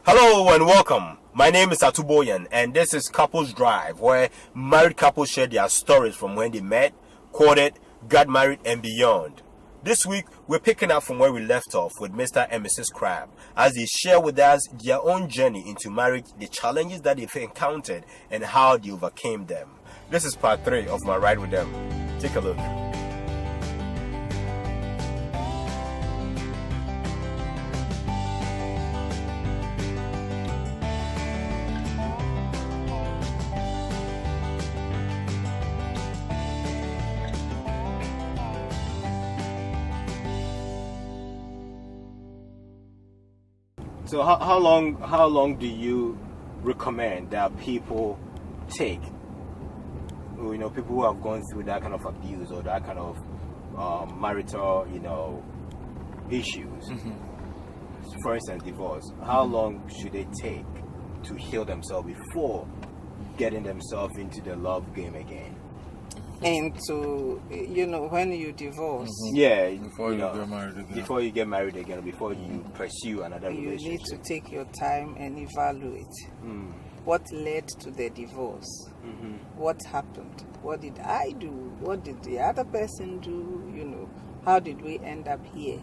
Hello and welcome. My name is Atuboyan and this is Couples Drive, where married couples share their stories from when they met, courted, got married and beyond. This week, we're picking up from where we left off with Mr. and Mrs. Crabbe as they share with us their own journey into marriage, the challenges that they've encountered and how they overcame them. This is part 3 of my ride with them. Take a look. So how long do you recommend that people take? You know, people who have gone through that kind of abuse or that kind of marital, issues. For instance, divorce. How long should they take to heal themselves before getting themselves into the love game again? And to, when you divorce, before you get married again. Before you get married again, before you pursue another relationship, you need to take your time and evaluate what led to the divorce. What happened? What did I do? What did the other person do? How did we end up here?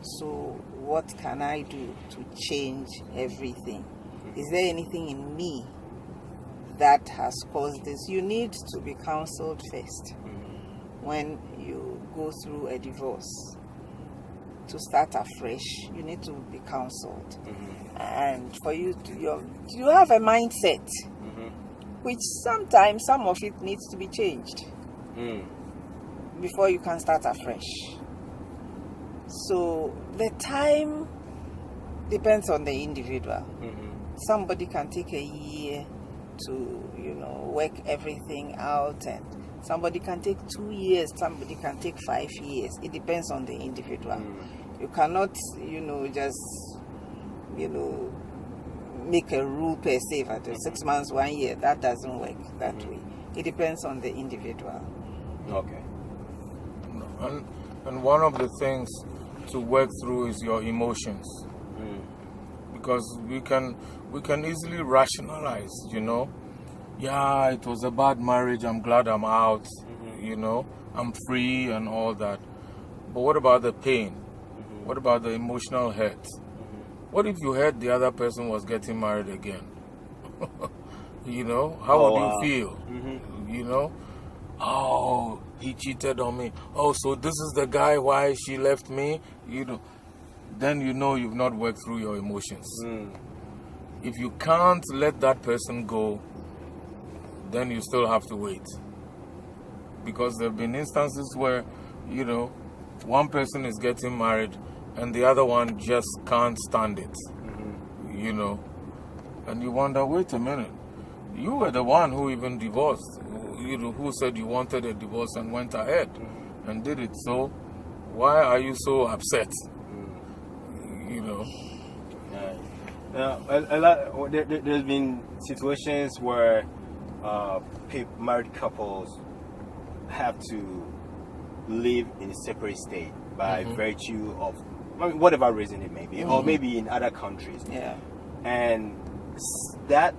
So what can I do to change everything? Is there anything in me that has caused this? You need to be counseled first when you go through a divorce. To start afresh, you need to be counseled, and for you to you have a mindset, which sometimes some of it needs to be changed before you can start afresh. So the time depends on the individual. Somebody can take a year to work everything out, and somebody can take 2 years, somebody can take 5 years. It depends on the individual. You cannot just make a rule per se for 6 months, 1 year. That doesn't work that way. It depends on the individual. Okay. And one of the things to work through is your emotions, because we can easily rationalize, yeah, it was a bad marriage, I'm glad I'm out, I'm free and all that. But what about the pain? What about the emotional hurt? What if you heard the other person was getting married again? How would you feel? Oh, he cheated on me. Oh, so this is the guy why she left me? Then you've not worked through your emotions. If you can't let that person go, then you still have to wait. Because there have been instances where, one person is getting married and the other one just can't stand it. And you wonder, wait a minute, you were the one who even divorced, who said you wanted a divorce and went ahead and did it. So why are you so upset? There's been situations where married couples have to live in a separate state by virtue of whatever reason it may be, or maybe in other countries. And that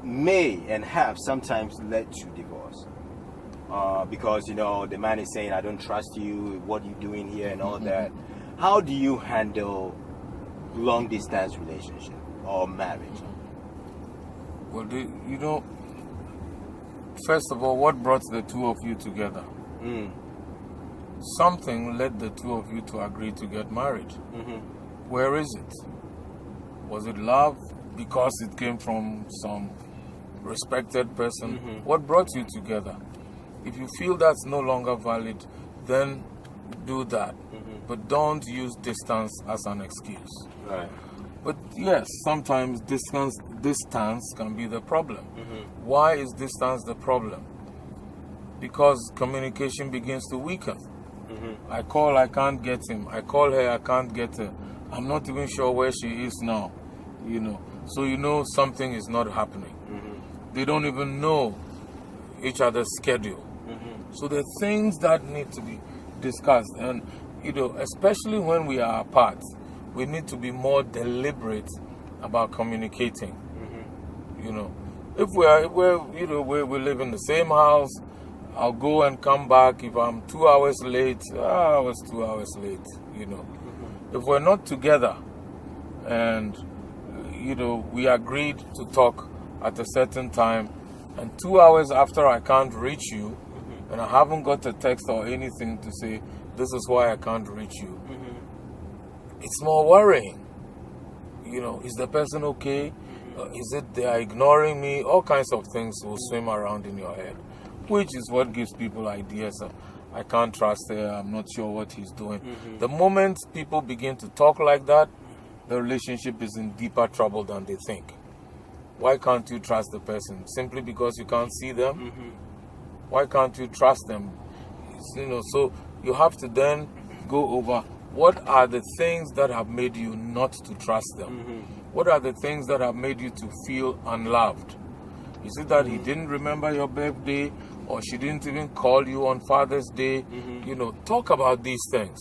may and have sometimes led to divorce because the man is saying, I don't trust you, what are you doing here and all that. How do you handle long distance relationship or marriage? Well, first of all, what brought the two of you together? Something led the two of you to agree to get married. Where is it? Was it love? Because it came from some respected person? What brought you together? If you feel that's no longer valid, then do that. But don't use distance as an excuse. Right. But yes, sometimes distance can be the problem. Why is distance the problem? Because communication begins to weaken. I call, I can't get him. I call her, I can't get her. I'm not even sure where she is now. So something is not happening. They don't even know each other's schedule. So there are things that need to be discussed. And, especially when we are apart, we need to be more deliberate about communicating. You know, if we live in the same house, I'll go and come back. If I'm 2 hours late, I was 2 hours late. You know, if we're not together, and we agreed to talk at a certain time, and 2 hours after I can't reach you, and I haven't got a text or anything to say this is why I can't reach you, it's more worrying. Is the person okay? Is it they are ignoring me? All kinds of things will swim around in your head, which is what gives people ideas of, I can't trust her, I'm not sure what he's doing. The moment people begin to talk like that, the relationship is in deeper trouble than they think. Why can't you trust the person? Simply because you can't see them? Why can't you trust them? So you have to then go over what are the things that have made you not to trust them. What are the things that have made you to feel unloved? Is it that he didn't remember your birthday, or she didn't even call you on Father's Day? Talk about these things.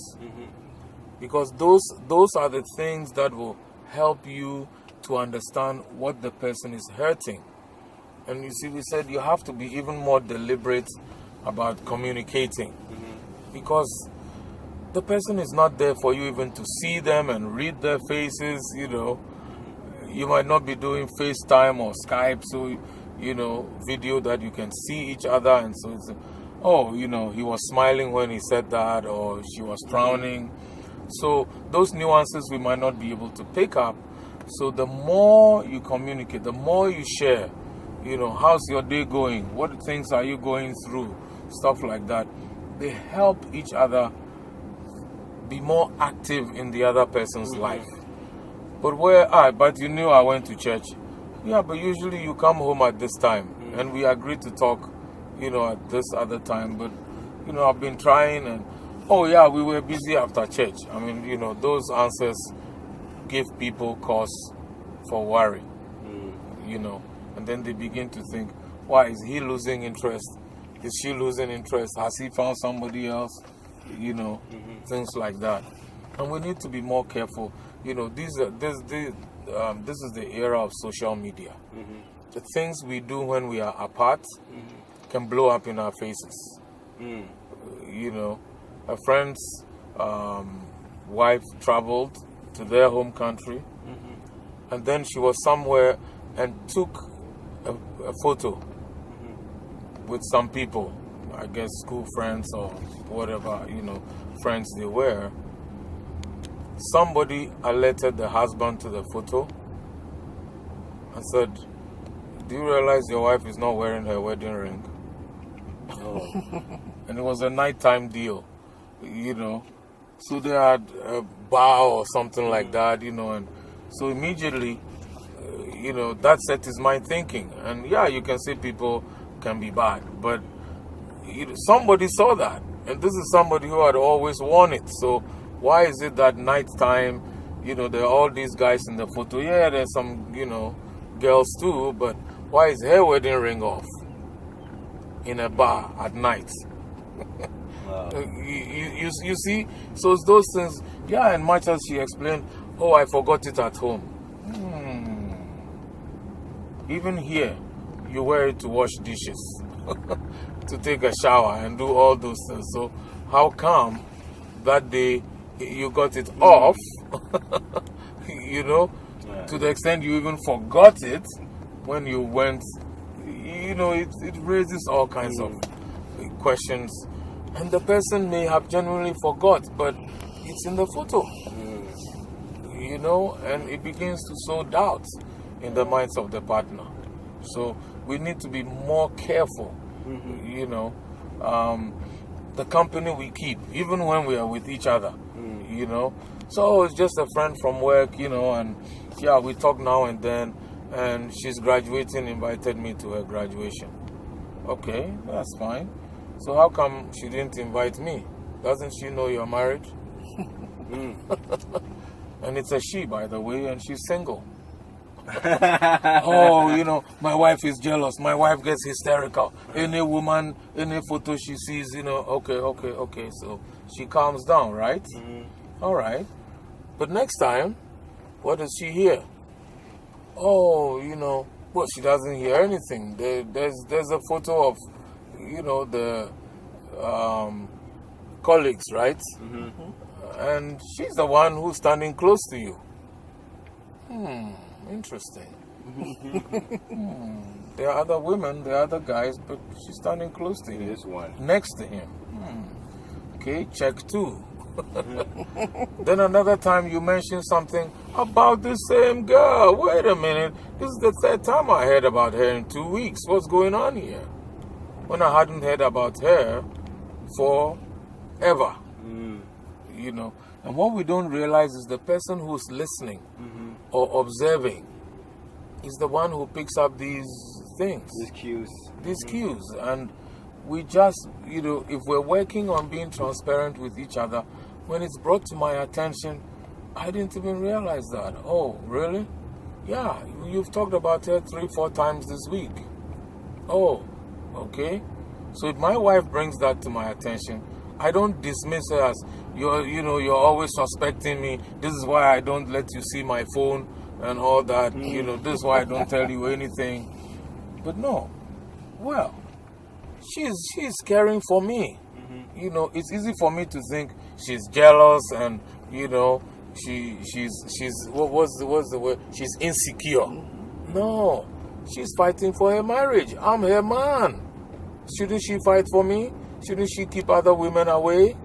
Because those are the things that will help you to understand what the person is hurting. And you see, we said you have to be even more deliberate about communicating. Because the person is not there for you even to see them and read their faces. You might not be doing FaceTime or Skype, so video that you can see each other, and so it's, he was smiling when he said that, or she was frowning. So those nuances we might not be able to pick up. So the more you communicate, the more you share, how's your day going? What things are you going through? Stuff like that. They help each other be more active in the other person's life. But you knew I went to church. Yeah, but usually you come home at this time, and we agreed to talk, at this other time. But, I've been trying, and, we were busy after church. I mean, those answers give people cause for worry, and then they begin to think, why is he losing interest? Is she losing interest? Has he found somebody else? Things like that. And we need to be more careful. This is the era of social media. The things we do when we are apart can blow up in our faces. A friend's wife traveled to their home country, and then she was somewhere and took a photo with some people, I guess school friends or whatever, friends they were. Somebody alerted the husband to the photo and said, do you realize your wife is not wearing her wedding ring? And it was a nighttime deal, So they had a bar or something like that, and so immediately, that set his mind thinking. And you can say people can be bad, but somebody saw that, and this is somebody who had always worn it. So why is it that nighttime, there are all these guys in the photo? Yeah, there's some, girls too, but why is her wedding ring off in a bar at night? Wow. You see? So it's those things. Yeah, and much as she explained, I forgot it at home. Even here, you wear it to wash dishes, to take a shower and do all those things. So how come that day you got it off, to the extent you even forgot it when you went, it raises all kinds of questions. And the person may have genuinely forgot, but it's in the photo, and it begins to sow doubts in the minds of the partner. So we need to be more careful, the company we keep, even when we are with each other, So it's just a friend from work, and we talk now and then, and she's graduating, invited me to her graduation. Okay, that's fine. So how come she didn't invite me? Doesn't she know you're married? And it's a she, by the way, and she's single. My wife is jealous. My wife gets hysterical. Any woman, any photo she sees, okay. So she calms down, right? All right. But next time, what does she hear? oh, well, she doesn't hear anything. There's a photo of, the colleagues, right? And she's the one who's standing close to you. Interesting. There are other women, there are other guys, but she's standing close to him. This one. Next to him. Okay, check 2. Then another time you mentioned something about the same girl. Wait a minute. This is the 3rd time I heard about her in 2 weeks. What's going on here? When I hadn't heard about her forever. And what we don't realize is the person who's listening or observing is the one who picks up these things. These cues. And we just, if we're working on being transparent with each other, when it's brought to my attention, I didn't even realize that. Oh, really? Yeah, you've talked about her 3-4 times this week. Oh, okay. So if my wife brings that to my attention, I don't dismiss her as, you're always suspecting me. This is why I don't let you see my phone and all that. This is why I don't tell you anything. But no. Well, she's caring for me. It's easy for me to think she's jealous and, she's what's the word? She's insecure. No. She's fighting for her marriage. I'm her man. Shouldn't she fight for me? Shouldn't she keep other women away?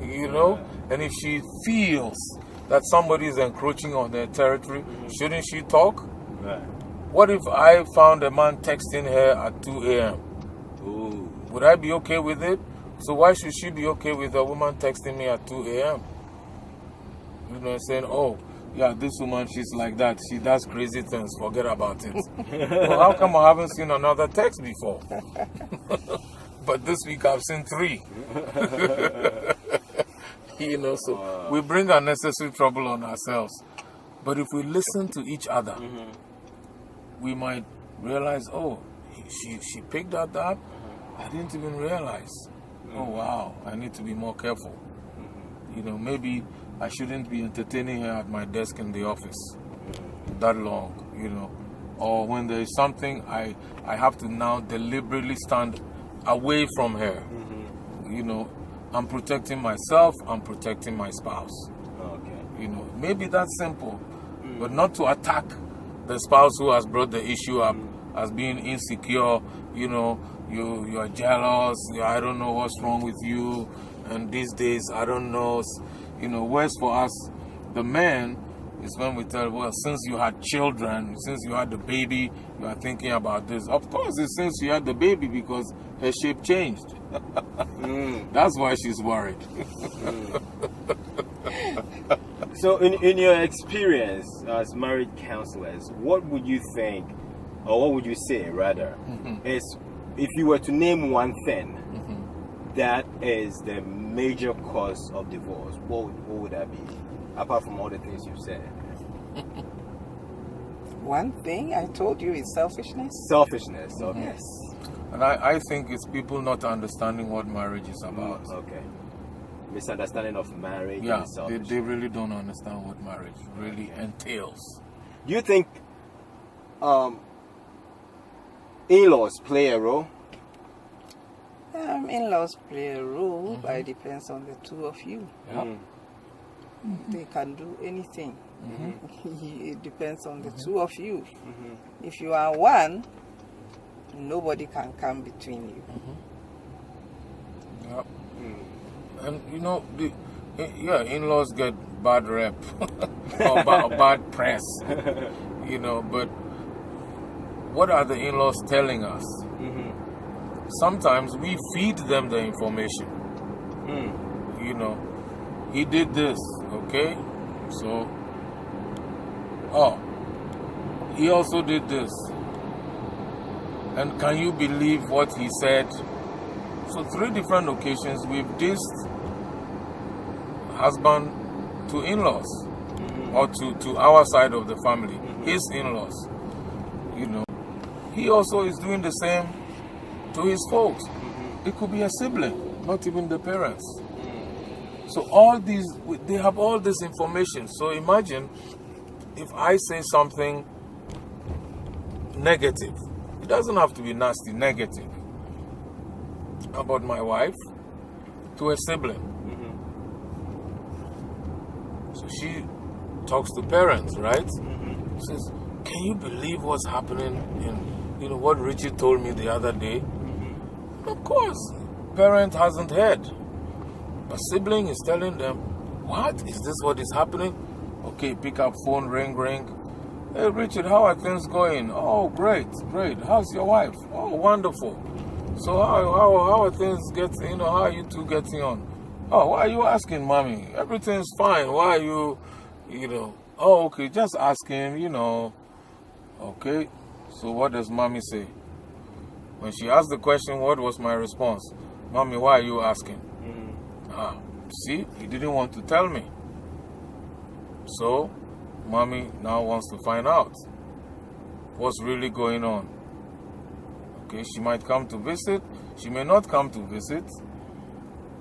And if she feels that somebody is encroaching on their territory, shouldn't she talk? Right. What if I found a man texting her at 2 a.m.? Would I be okay with it? So why should she be okay with a woman texting me at 2 a.m.? Saying, oh, yeah, this woman, she's like that. She does crazy things. Forget about it. Well, how come I haven't seen another text before? But this week I've seen 3. So we bring unnecessary trouble on ourselves. But if we listen to each other, we might realize, oh, she picked that up. I didn't even realize. Oh, wow, I need to be more careful. Maybe I shouldn't be entertaining her at my desk in the office that long, Or when there is something, I have to now deliberately stand away from her. I'm protecting myself, I'm protecting my spouse. Okay. Maybe that's simple, but not to attack the spouse who has brought the issue up as being insecure, you're jealous, I don't know what's wrong with you, and these days, I don't know, worse for us, the men, is when we tell, well, since you had children, since you had the baby, you are thinking about this. Of course, it's since you had the baby because her shape changed. That's why she's worried. So in your experience as marriage counselors, what would you think, or what would you say rather, is if you were to name one thing that is the major cause of divorce, what would that be? Apart from all the things you've said. One thing I told you is selfishness. Selfishness, okay. Yes. And I think it's people not understanding what marriage is about. Okay. Misunderstanding of marriage. Yeah, and selfishness. they really don't understand what marriage really entails. Do you think in-laws play a role? In-laws play a role, but it depends on the two of you. Yeah. They can do anything. It depends on the two of you. If you are one, nobody can come between you. Yep. And in-laws get bad rep or bad press, but what are the in-laws telling us? Sometimes we feed them the information. He did this, okay? So, he also did this. And can you believe what he said? So 3 different occasions we've dissed husband to in-laws or to our side of the family, his in-laws. He also is doing the same to his folks. It could be a sibling, not even the parents. So all these, they have all this information. So imagine if I say something negative. It doesn't have to be nasty, negative. About my wife to a sibling. So she talks to parents, right? Says, can you believe what's happening in, what Richie told me the other day? Of course, parent hasn't heard. But sibling is telling them, what? Is this what is happening? Okay, pick up phone, ring. Hey, Richard, how are things going? Oh, great. How's your wife? Oh, wonderful. So how are things getting, how are you two getting on? Oh, why are you asking, mommy? Everything's fine. Why are you, oh, okay, just asking, Okay, so what does mommy say? When she asked the question, what was my response? Mommy, why are you asking? See, you didn't want to tell me. So, mommy now wants to find out what's really going on. Okay, she might come to visit, she may not come to visit,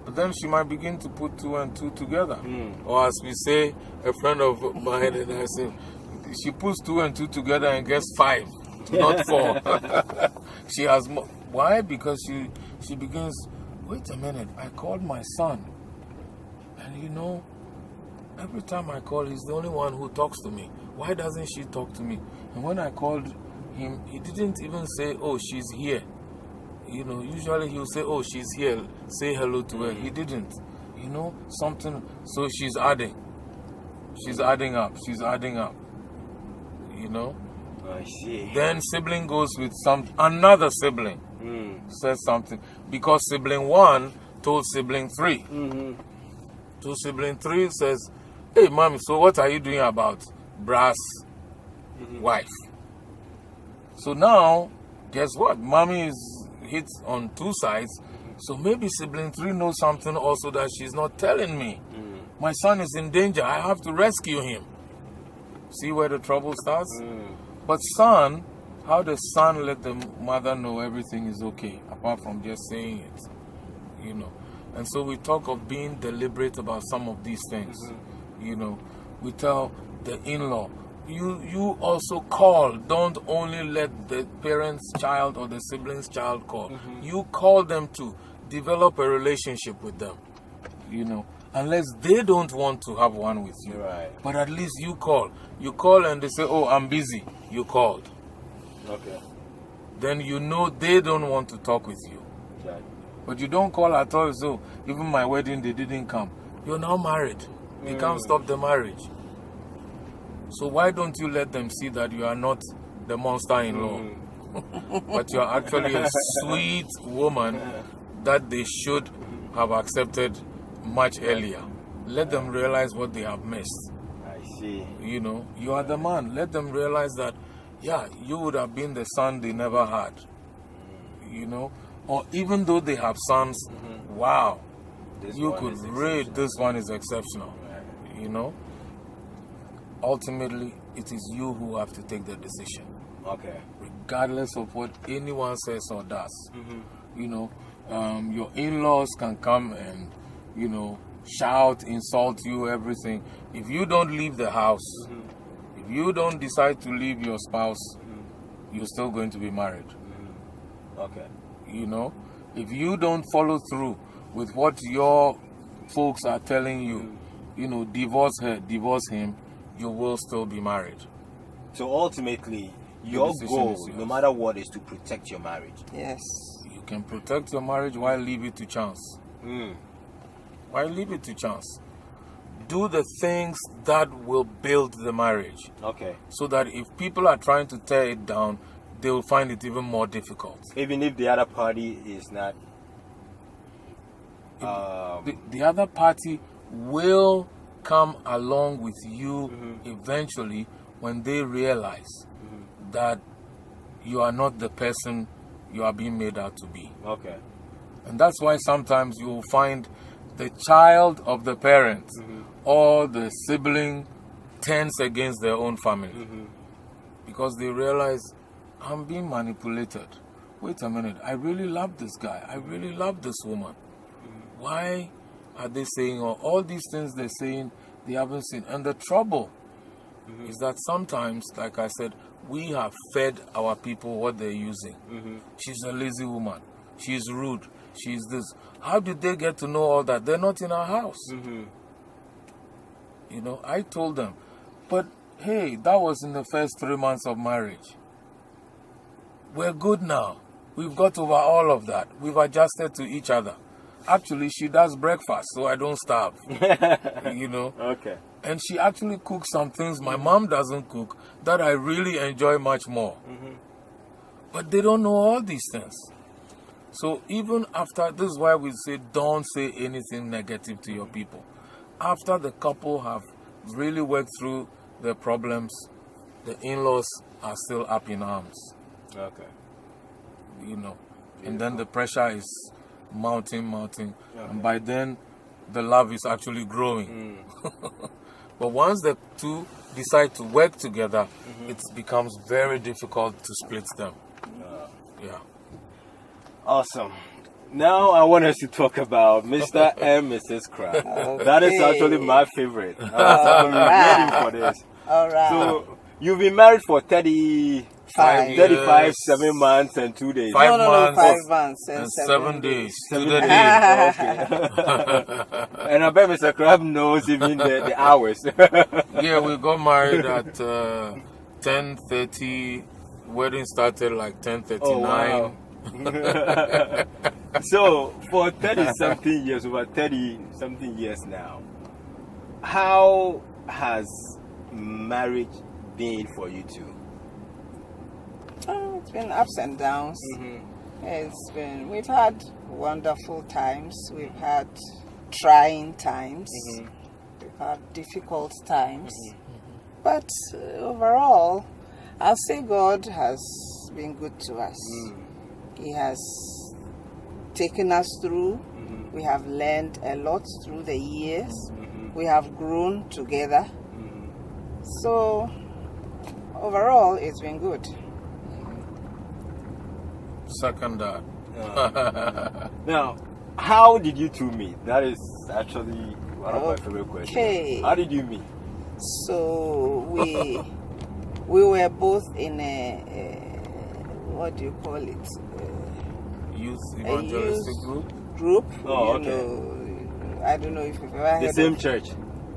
but then she might begin to put 2 and 2 together. Or as we say, a friend of mine and I say, she puts 2 and 2 together and gets 5, not 4. She has more. Why? Because she begins, wait a minute, I called my son. And every time I call, he's the only one who talks to me. Why doesn't she talk to me? And when I called him, he didn't even say, oh, she's here. Usually he'll say, oh, she's here, say hello to her. He didn't. Something. So she's adding. She's adding up. I see. Then sibling goes with another sibling. Says something. Because sibling 1 told sibling 3. So sibling 3 says, hey, mommy, so what are you doing about brass wife? So now, guess what? Mommy is hit on 2 sides. So maybe sibling 3 knows something also that she's not telling me. My son is in danger. I have to rescue him. See where the trouble starts? But son, how does son let the mother know everything is okay, apart from just saying it? And so we talk of being deliberate about some of these things. We tell the in-law, you also call. Don't only let the parent's child or the sibling's child call. You call them to develop a relationship with them. Unless they don't want to have one with you. Right. But at least you call. You call and they say, oh, I'm busy. You called. Okay. Then they don't want to talk with you. Right. But you don't call at all, so even my wedding, they didn't come. You're now married. They can't stop the marriage. So why don't you let them see that you are not the monster-in-law, but you are actually a sweet woman that they should have accepted much earlier. Let them realize what they have missed. I see. You are the man. Let them realize that, yeah, you would have been the son they never had. Or even though they have sons, wow, you could rate this one is exceptional. Right. Ultimately, it is you who have to take the decision. Okay. Regardless of what anyone says or does. Your in-laws can come and, shout, insult you, everything. If you don't leave the house, if you don't decide to leave your spouse, you're still going to be married. Okay. If you don't follow through with what your folks are telling you, divorce her, divorce him, you will still be married. So ultimately, your goal, no matter what, is to protect your marriage. Yes. You can protect your marriage while leave it to chance. Why leave it to chance? Do the things that will build the marriage. Okay. So that if people are trying to tear it down, they will find it even more difficult. Even if the other party is not... The other party will come along with you eventually when they realize that you are not the person you are being made out to be. Okay. And that's why sometimes you will find the child of the parent or the sibling turns against their own family. Because they realize, I'm being manipulated. Wait a minute, I really love this guy. I really love this woman. Why are they saying all these things they're saying they haven't seen? And the trouble is that sometimes, like I said, we have fed our people what they're using. She's a lazy woman. She's rude. She's this. How did they get to know all that? They're not in our house. You know, I told them, but hey, that was in the first 3 months of marriage. We're good now. We've got over all of that. We've adjusted to each other. Actually, she does breakfast, so I don't starve. You know? Okay. And she actually cooks some things my mom doesn't cook that I really enjoy much more. But they don't know all these things. So even after, this is why we say don't say anything negative to your people. After the couple have really worked through their problems, the in-laws are still up in arms. Okay. You know, and then the pressure is mounting. Okay. And by then, the love is actually growing. But once the two decide to work together, it becomes very difficult to split them. Yeah. Awesome. Now I want us to talk about Mr. and Mrs. Crabbe. Okay. That is actually my favorite. I'm waiting for this. All right. So you've been married for 35, 7 months and 2 days. 5 No, months, 5 months and 7 days. To 7 the days. day. Okay. And I bet Mr. Crabbe knows even the hours. Yeah, we got married at 10:30. Wedding started like 10:39. Oh, wow. So for 30-something years, over 30-something years now, how has marriage been for you two? It's been ups and downs. We've had wonderful times. We've had trying times. We've had difficult times. But overall, I'll say God has been good to us. He has taken us through. We have learned a lot through the years. We have grown together. So overall, it's been good. Second that. Now, how did you two meet? That is actually one of my favorite questions. Okay. How did you meet? So we were both in a what do you call it? Youth evangelistic Group. Oh, you okay. know, I don't know if you've ever heard The same of, church.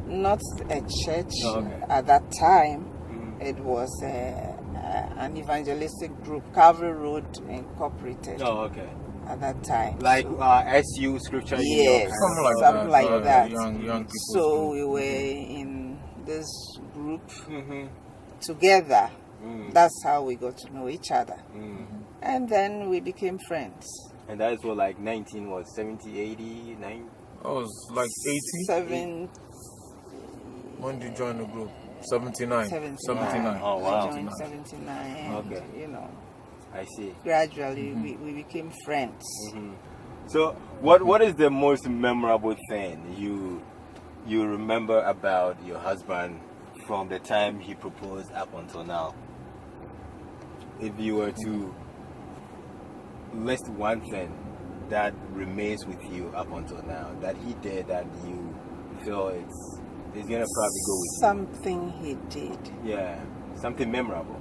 not a church. Oh, okay. At that time. It was an evangelistic group, Calvary Road Incorporated. Oh, okay. At that time. Like So- SU Scripture Union. Yes, something like that. Young people. So we were in this group together. That's how we got to know each other. And then we became friends. And that is what, like 19 was 70, 80, 90? I was like 80. 7, When did you join the group? 79. 79. Oh, wow. I joined 79. And, Okay. you know, I see. gradually we became friends. So, what is the most memorable thing you remember about your husband from the time he proposed up until now? If you were to list one thing that remains with you up until now, that he did that you feel it's gonna probably go with Something he did. you. Yeah, something memorable.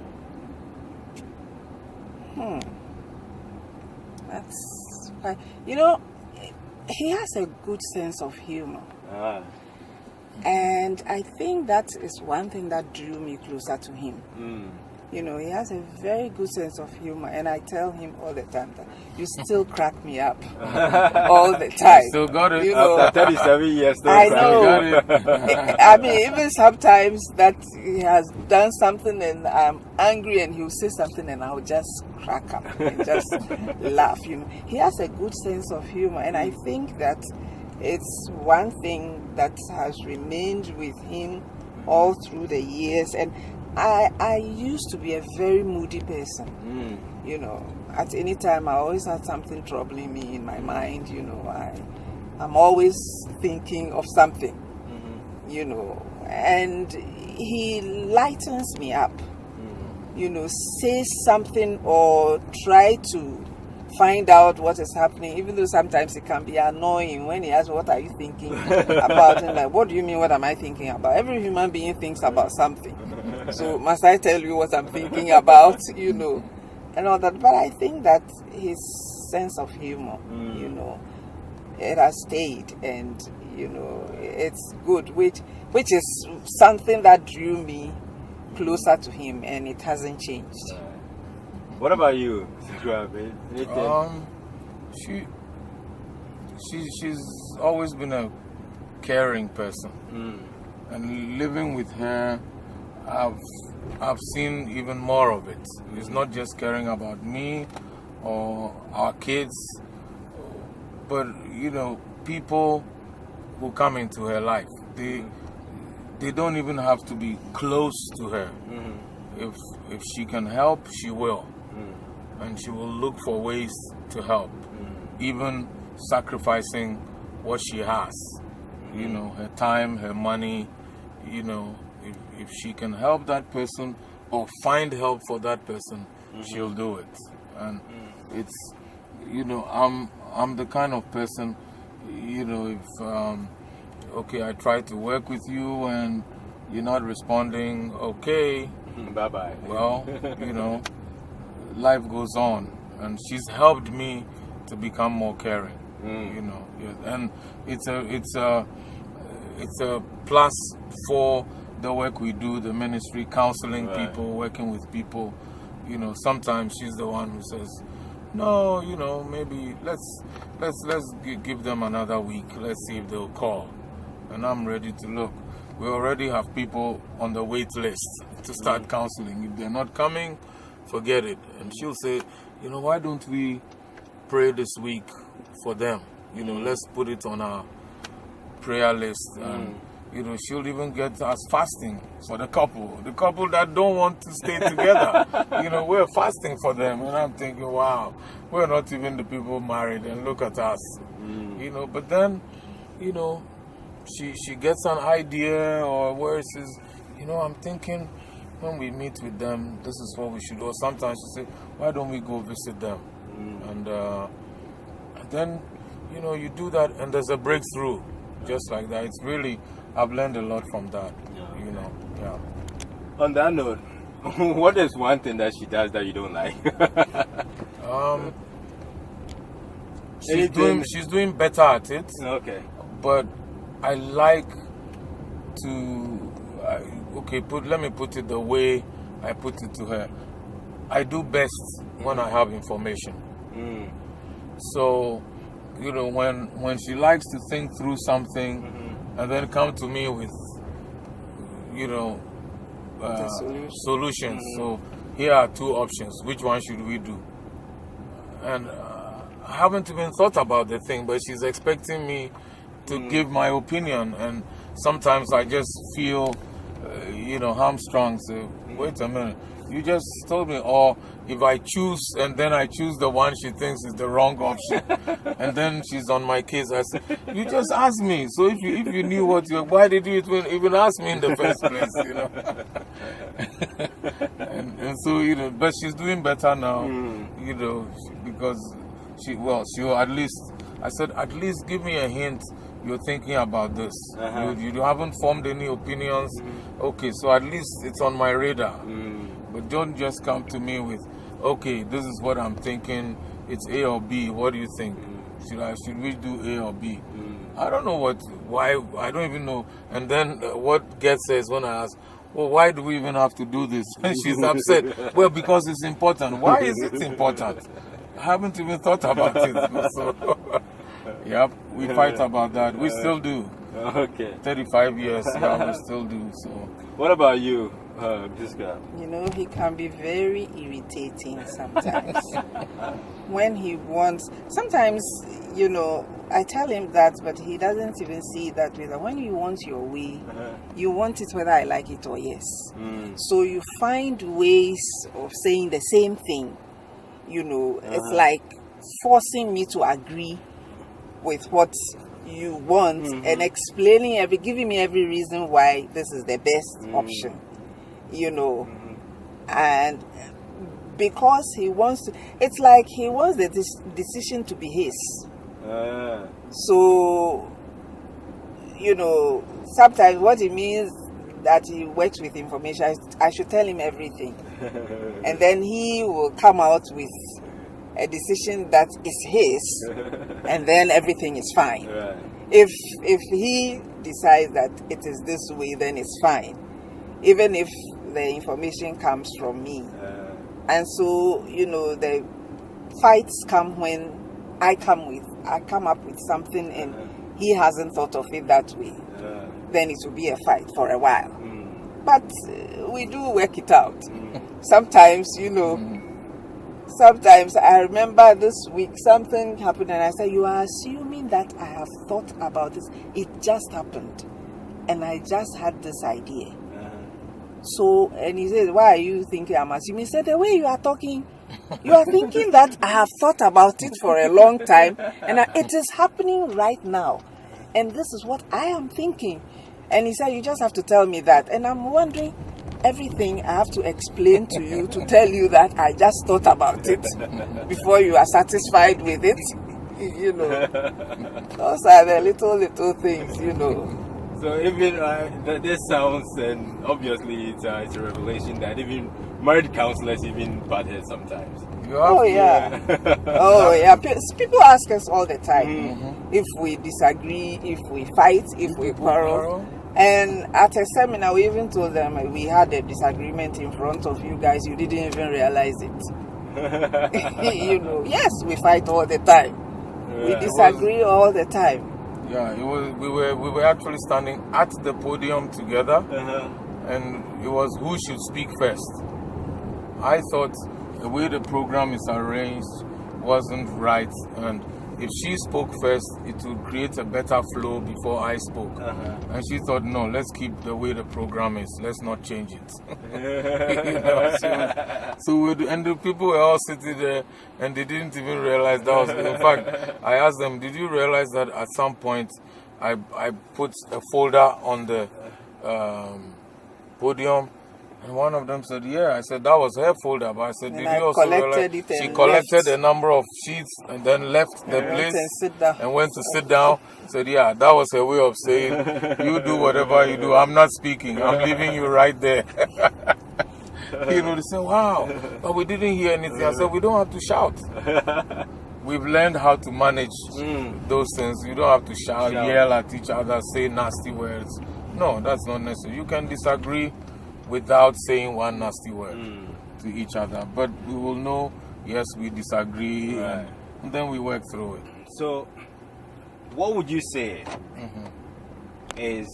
That's fine. You know, he has a good sense of humor. Ah. And I think that is one thing that drew me closer to him. You know, he has a very good sense of humor, and I tell him all the time that you still crack me up all the time. Still got it. You know, After 37 years, still I cracking know. up. I mean, even sometimes that he has done something and I'm angry and he'll say something and I'll just crack up and just laugh. You know, he has a good sense of humor, and I think that it's one thing that has remained with him all through the years. And I used to be a very moody person. You know, at any time I always had something troubling me in my mind. You know, I'm always thinking of something. You know, and he lightens me up. You know, says something or try to find out what is happening, even though sometimes it can be annoying when he asks, what are you thinking about? And like, what do you mean, what am I thinking about? Every human being thinks about something. So must I tell you what I'm thinking about, and all that. But I think that his sense of humor, it has stayed, and it's good, which is something that drew me closer to him, and it hasn't changed. What about you, Mrs Crabbe? She's always been a caring person, and living with her, I've seen even more of it. It's not just caring about me or our kids, but people who come into her life, they don't even have to be close to her. If she can help, she will, and she will look for ways to help, even sacrificing what she has, her time, her money. If she can help that person or find help for that person, she'll do it. And it's, I'm the kind of person, if okay, I try to work with you and you're not responding, okay, bye-bye. Well, life goes on, and she's helped me to become more caring. And it's a plus for the work we do, the ministry, counseling people, working with people. Sometimes she's the one who says, no, maybe let's give them another week. Let's see if they'll call. And I'm ready to look. We already have people on the wait list to start counseling. If they're not coming, forget it. And she'll say, why don't we pray this week for them? Let's put it on our prayer list. And, she'll even get us fasting for the couple that don't want to stay together. We're fasting for them. And I'm thinking, wow, we're not even the people married, and look at us. But then, she gets an idea, or where it says, I'm thinking when we meet with them, this is what we should do. Or sometimes she say, why don't we go visit them? And then, you do that, and there's a breakthrough just like that. It's really, I've learned a lot from that, yeah. On that note, what is one thing that she does that you don't like? She's doing better at it. Okay. But I like to, let me put it the way I put it to her. I do best when I have information. So, when she likes to think through something and then come to me with, solutions. So here are two options. Which one should we do? And I haven't even thought about the thing, but she's expecting me to give my opinion, and sometimes I just feel, hamstrung. So wait a minute, you just told me, or if I choose and then I choose the one she thinks is the wrong option, and then she's on my case. I say, you just asked me. So if you knew why did you even ask me in the first place? and so but she's doing better now, because she'll at least. I said, at least give me a hint. You're thinking about this. You haven't formed any opinions. Okay, so at least it's on my radar. But don't just come to me with, okay, this is what I'm thinking. It's A or B. What do you think? Should we do A or B? I don't know why. I don't even know. And then what gets her is when I ask, well, why do we even have to do this? And she's upset. Well, because it's important. Why is it important? I haven't even thought about it. So, yep, we fight about that. We still do. Okay. 35 years, we still do. So. What about you, this guy? He can be very irritating sometimes. When he wants, sometimes, I tell him that, but he doesn't even see it that way. That when you want your way, you want it whether I like it or yes. So you find ways of saying the same thing. It's like forcing me to agree with what you want and giving me every reason why this is the best option, and because he wants to, it's like he wants the decision to be his. So, sometimes what it means that he works with information, I should tell him everything. And then he will come out with a decision that is his, and then everything is fine. Right. If he decides that it is this way, then it's fine, even if the information comes from me. And so, the fights come when I come up with something and he hasn't thought of it that way. Then it will be a fight for a while. But we do work it out. Sometimes, sometimes I remember this week something happened and I said, you are assuming that I have thought about this. It just happened. And I just had this idea. So, and he said, why are you thinking I'm assuming? He said, the way you are talking, you are thinking that I have thought about it for a long time. And it is happening right now. And this is what I am thinking. And he said, you just have to tell me that. And I'm wondering, everything I have to explain to you to tell you that I just thought about it before you are satisfied with it. Those are the little things, So even this sounds, and obviously it's a revelation that even married counselors even butt heads sometimes. Oh yeah. Oh yeah. People ask us all the time if we disagree, if we fight, if we quarrel. And at a seminar, we even told them we had a disagreement in front of you guys. You didn't even realize it. Yes, we fight all the time. We disagree all the time. Yeah, we were actually standing at the podium together, and it was who should speak first. I thought the way the program is arranged wasn't right, and if she spoke first, it would create a better flow before I spoke. And she thought, no, let's keep the way the program is. Let's not change it. And the people were all sitting there, and they didn't even realize that was. In fact, I asked them, did you realize that at some point I put a folder on the podium? And one of them said, yeah. I said, that was her folder. But I said, did you also realize she collected a number of sheets and then left the place and went to sit down? Said, yeah, that was her way of saying, you do whatever you do. I'm not speaking. I'm leaving you right there. They said, wow, but we didn't hear anything. I said, we don't have to shout. We've learned how to manage those things. You don't have to shout, yell at each other, say nasty words. No, that's not necessary. You can disagree without saying one nasty word to each other. But we will know, yes, we disagree, and then we work through it. So, what would you say is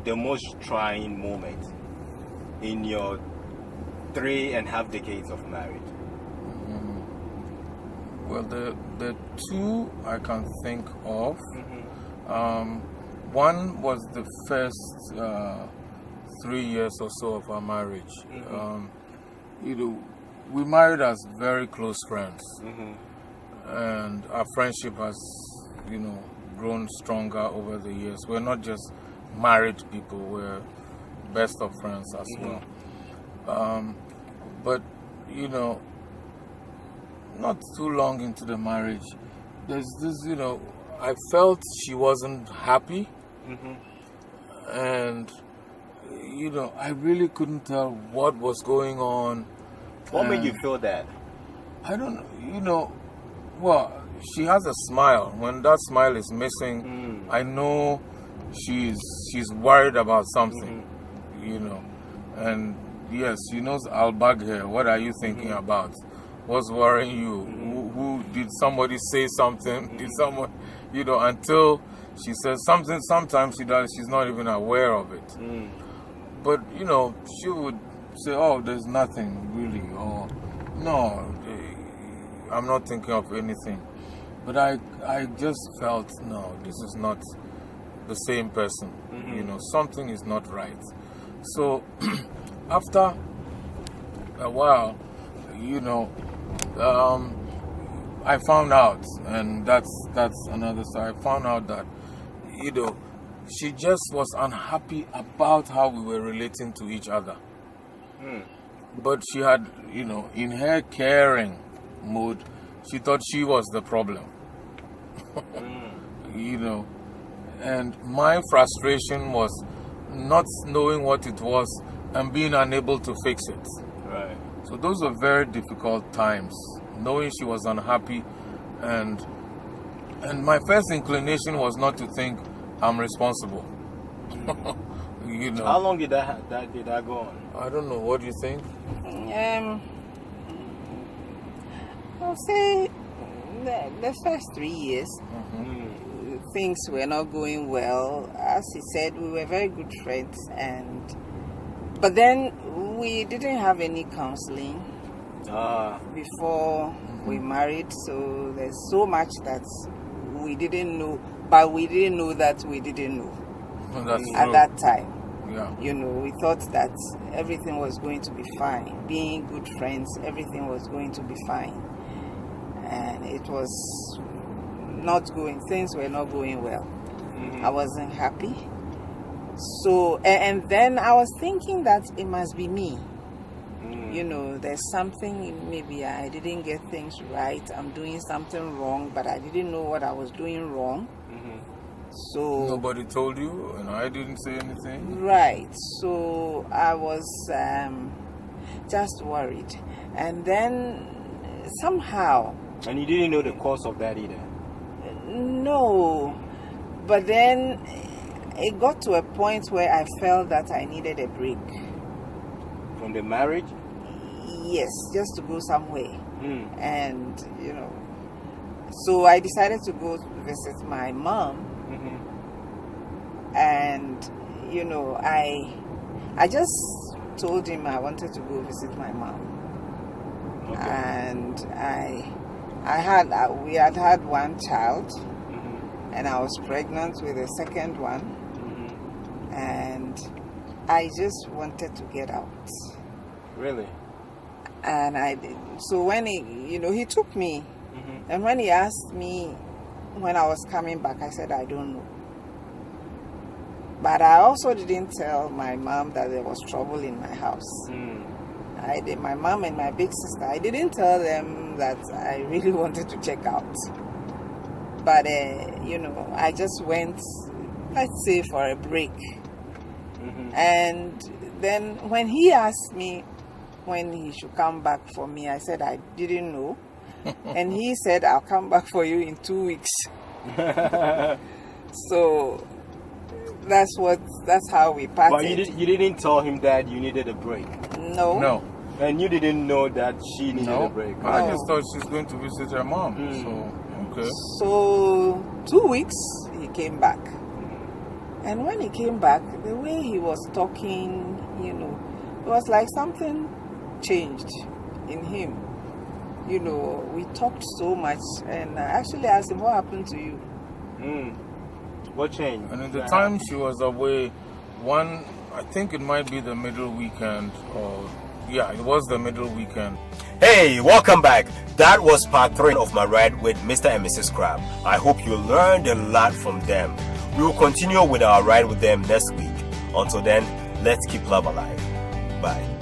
the most trying moment in your 3.5 decades of marriage? Well, the two I can think of. One was the first 3 years or so of our marriage. We married as very close friends, and our friendship has, grown stronger over the years. We're not just married people; we're best of friends as well. But not too long into the marriage, there's this, I felt she wasn't happy, and I really couldn't tell what was going on. What made you feel that? I don't know, well, she has a smile. When that smile is missing, I know she's worried about something, And yes, she knows I'll bug her. What are you thinking about? What's worrying you? Who did somebody say something? Did someone, until she says something, sometimes she does, she's not even aware of it. But, she would say, oh, there's nothing really, or no, I'm not thinking of anything. But I just felt, no, this is not the same person. Something is not right. So, after a while, I found out, and that's another side. I found out that, she just was unhappy about how we were relating to each other. But she had, in her caring mood, she thought she was the problem. And my frustration was not knowing what it was and being unable to fix it. Right. So those were very difficult times, knowing she was unhappy, and my first inclination was not to think I'm responsible. You know. How long did that go on? I don't know. What do you think? I'll say the first 3 years, things were not going well. As he said, we were very good friends, but then we didn't have any counseling before we married. So there's so much that we didn't know, but we didn't know that we didn't know at that time. Yeah. You know, we thought that everything was going to be fine. Being good friends, everything was going to be fine. And it was not going, things were not going well. I wasn't happy. So, and then I was thinking that it must be me. You know, there's something, maybe I didn't get things right. I'm doing something wrong, but I didn't know what I was doing wrong. So nobody told you, and I didn't say anything. Right. So I was just worried, and then somehow. And you didn't know the cause of that either. No, but then it got to a point where I felt that I needed a break from the marriage. Yes, just to go somewhere, and you know. So I decided to go visit my mom. And you know, I just told him I wanted to go visit my mom. And we had had one child, and I was pregnant with a second one, and I just wanted to get out. Really? And I did. So when he took me, and when he asked me when I was coming back, I said I don't know. But I also didn't tell my mom that there was trouble in my house. I did. My mom and my big sister, I didn't tell them that I really wanted to check out. But, you know, I just went, let's say, for a break. And then when he asked me when he should come back for me, I said I didn't know. And he said, I'll come back for you in 2 weeks. So that's how we parted. But you didn't tell him that you needed a break. No. And you didn't know that she needed a break. I just thought she's going to visit her mom. So okay. So 2 weeks he came back. And when he came back, the way he was talking, you know, it was like something changed in him. You know, we talked so much, and I actually asked him, what happened to you? What changed? And in the time she was away, I think it might be the middle weekend, it was the middle weekend. Hey, welcome back. That was part 3 of my ride with Mr. and Mrs. Crabbe. I hope you learned a lot from them. We will continue with our ride with them next week. Until then, let's keep love alive. Bye.